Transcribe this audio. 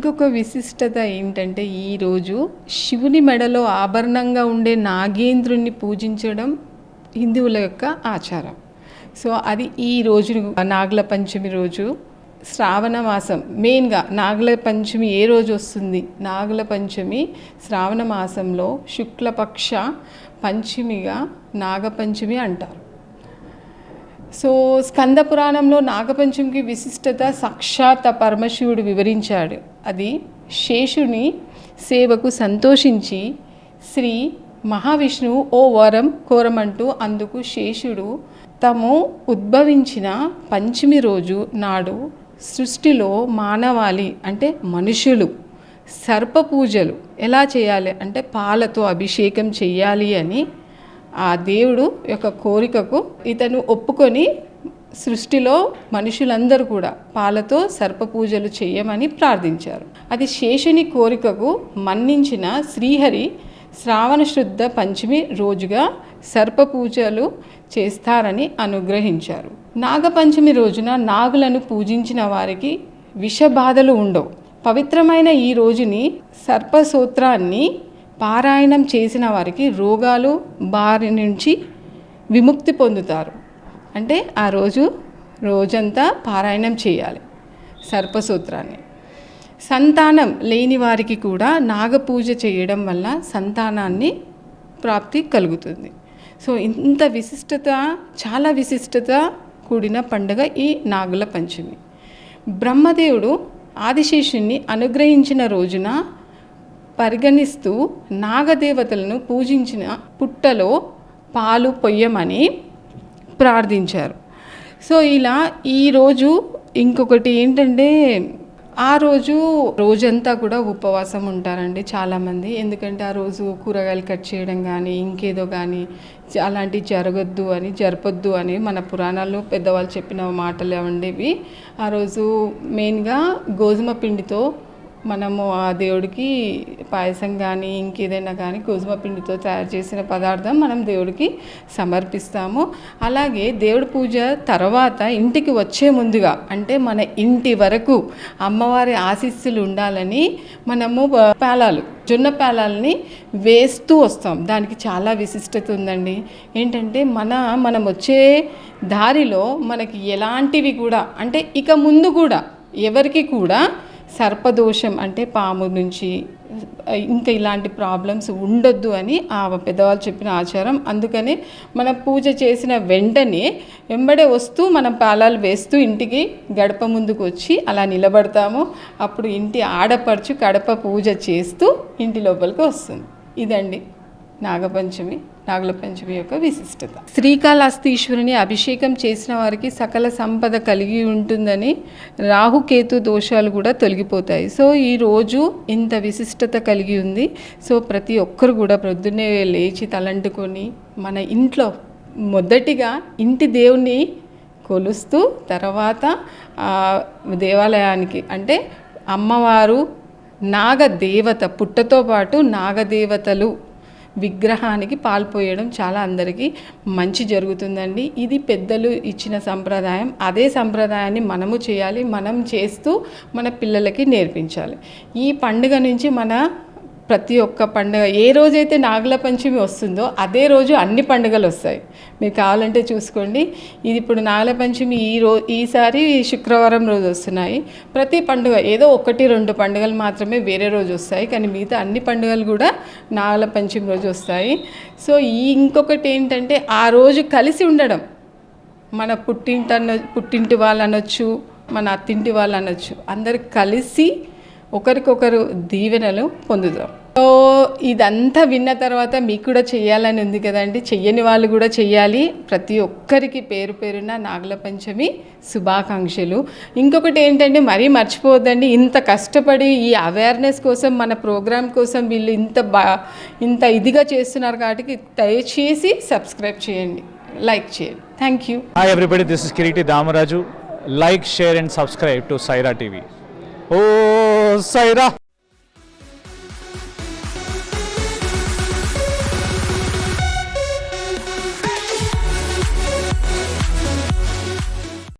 ఇంకొక విశిష్టత ఏంటంటే ఈరోజు శివుని మెడలో ఆభరణంగా ఉండే నాగేంద్రుని పూజించడం హిందువుల యొక్క ఆచారం. సో అది ఈ రోజు నాగుల పంచమి రోజు, శ్రావణ మాసం మెయిన్గా నాగుల పంచమి ఏ రోజు వస్తుంది? నాగుల పంచమి శ్రావణ మాసంలో శుక్లపక్ష పంచమిగా నాగపంచమి అంటారు. సో స్కంద పురాణంలో నాగపంచమికి విశిష్టత సాక్షాత్ పరమశివుడు వివరించాడు. అది శేషుని సేవకు సంతోషించి శ్రీ మహావిష్ణువు ఓ వరం కోరమంటూ అందుకు శేషుడు తాము ఉద్భవించిన పంచమి రోజు నాడు సృష్టిలో మానవాళి అంటే మనుషులు సర్ప పూజలు ఎలా చేయాలి అంటే పాలతో అభిషేకం చెయ్యాలి అని ఆ దేవుడు యొక్క కోరికకు ఇతను ఒప్పుకొని సృష్టిలో మనుషులందరూ కూడా పాలతో సర్ప పూజలు చేయమని ప్రార్థించారు. అది శేషుని కోరికకు మన్నించిన శ్రీహరి శ్రావణ శుద్ధ పంచమి రోజుగా సర్ప పూజలు చేస్తారని అనుగ్రహించారు. నాగపంచమి రోజున నాగులను పూజించిన వారికి విషబాధలు ఉండవు. పవిత్రమైన ఈ రోజుని సర్పసూత్రాన్ని పారాయణం చేసిన వారికి రోగాలు బారి నుంచి విముక్తి పొందుతారు. అంటే ఆ రోజంతా పారాయణం చేయాలి సర్పసూత్రాన్ని. సంతానం లేని వారికి కూడా నాగపూజ చేయడం వల్ల సంతానాన్ని ప్రాప్తి కలుగుతుంది. సో ఇంత విశిష్టత, చాలా విశిష్టత కూడిన పండుగ ఈ నాగుల పంచమి. బ్రహ్మదేవుడు ఆదిశేషుని అనుగ్రహించిన రోజున పరిగణిస్తూ నాగదేవతలను పూజించిన పుట్టలో పాలు పొయ్యమని ప్రార్థించారు. సో ఇలా ఈరోజు ఇంకొకటి ఏంటంటే ఆ రోజంతా కూడా ఉపవాసం ఉంటారండి చాలామంది. ఎందుకంటే ఆ రోజు కూరగాయలు కట్ చేయడం కానీ ఇంకేదో కానీ అలాంటివి జరపొద్దు అని మన పురాణాల్లో పెద్దవాళ్ళు చెప్పిన మాటలు అవండివి. ఆ రోజు మెయిన్గా గోధుమ పిండితో మనము ఆ దేవుడికి పాయసం కానీ ఇంకేదైనా కానీ గోధుమ పిండితో తయారు చేసిన పదార్థం మనం దేవుడికి సమర్పిస్తాము. అలాగే దేవుడి పూజ తర్వాత ఇంటికి వచ్చే ముందుగా అంటే మన ఇంటి వరకు అమ్మవారి ఆశీస్సులు ఉండాలని మనము జొన్న పేలాలని వేస్తూ వస్తాం. దానికి చాలా విశిష్టత ఉందండి. ఏంటంటే మనం వచ్చే దారిలో మనకి ఎలాంటివి కూడా అంటే ఇక ముందు కూడా ఎవరికి కూడా సర్పదోషం అంటే పాము నుంచి ఇంకా ఇలాంటి ప్రాబ్లమ్స్ ఉండొద్దు అని ఆ పెద్దవాళ్ళు చెప్పిన ఆచారం. అందుకనే మనం పూజ చేసిన వెంటనే వెంబడే వస్తూ మనం పాలాలు వేస్తూ ఇంటికి గడప ముందుకు వచ్చి అలా నిలబడతాము. అప్పుడు ఇంటి ఆడపడుచు కడప పూజ చేస్తూ ఇంటి లోపలికి వస్తుంది. ఇదండి నాగుల పంచమి యొక్క విశిష్టత. శ్రీకాళహస్తీశ్వరుని అభిషేకం చేసిన వారికి సకల సంపద కలిగి ఉంటుందని, రాహుకేతు దోషాలు కూడా తొలగిపోతాయి. సో ఈరోజు ఇంత విశిష్టత కలిగి ఉంది. సో ప్రతి ఒక్కరు కూడా ప్రొద్దున్నే లేచి తలంటుకొని మన ఇంట్లో మొదటిగా ఇంటి దేవుణ్ణి కొలుస్తూ తర్వాత దేవాలయానికి అంటే అమ్మవారు నాగదేవత పుట్టతో పాటు నాగదేవతలు విగ్రహానికి పాల్పోయడం చాలా అందరికీ మంచి జరుగుతుందండి. ఇది పెద్దలు ఇచ్చిన సంప్రదాయం. అదే సంప్రదాయాన్ని మనము చేయాలి. మనం చేస్తూ మన పిల్లలకి నేర్పించాలి. ఈ పండుగ నుంచి ప్రతి ఒక్క పండుగ ఏ రోజైతే నాగుల పంచమి వస్తుందో అదే రోజు అన్ని పండుగలు వస్తాయి. మీరు కావాలంటే చూసుకోండి. ఇది ఇప్పుడు నాగుల పంచమి ఈసారి శుక్రవారం రోజు వస్తున్నాయి. ప్రతి పండుగ ఏదో 1-2 పండుగలు మాత్రమే వేరే రోజు వస్తాయి. కానీ మిగతా అన్ని పండుగలు కూడా నాగుల పంచమి రోజు వస్తాయి. సో ఇంకొకటి ఏంటంటే ఆ రోజు కలిసి ఉండడం. మన పుట్టింటి వాళ్ళు అనొచ్చు, మన అత్తింటి వాళ్ళు అనొచ్చు, అందరు కలిసి ఒకరికొకరు దీవెనలు పొందుతాం. సో ఇదంతా విన్న తర్వాత మీకు కూడా చేయాలని ఉంది కదండి. చెయ్యని వాళ్ళు కూడా చెయ్యాలి. ప్రతి ఒక్కరికి పేరున నాగుల పంచమి శుభాకాంక్షలు. ఇంకొకటి ఏంటంటే మరీ మర్చిపోవద్దండి, ఇంత కష్టపడి ఈ అవేర్నెస్ కోసం మన ప్రోగ్రామ్ కోసం వీళ్ళు ఇంత ఇదిగా చేస్తున్నారు కాబట్టి దయచేసి సబ్స్క్రైబ్ చేయండి, లైక్ చేయండి. Thank you. Hi everybody, this is Kireeti Damaraju. Like, share and subscribe to Saira TV. Oh Sye Raa.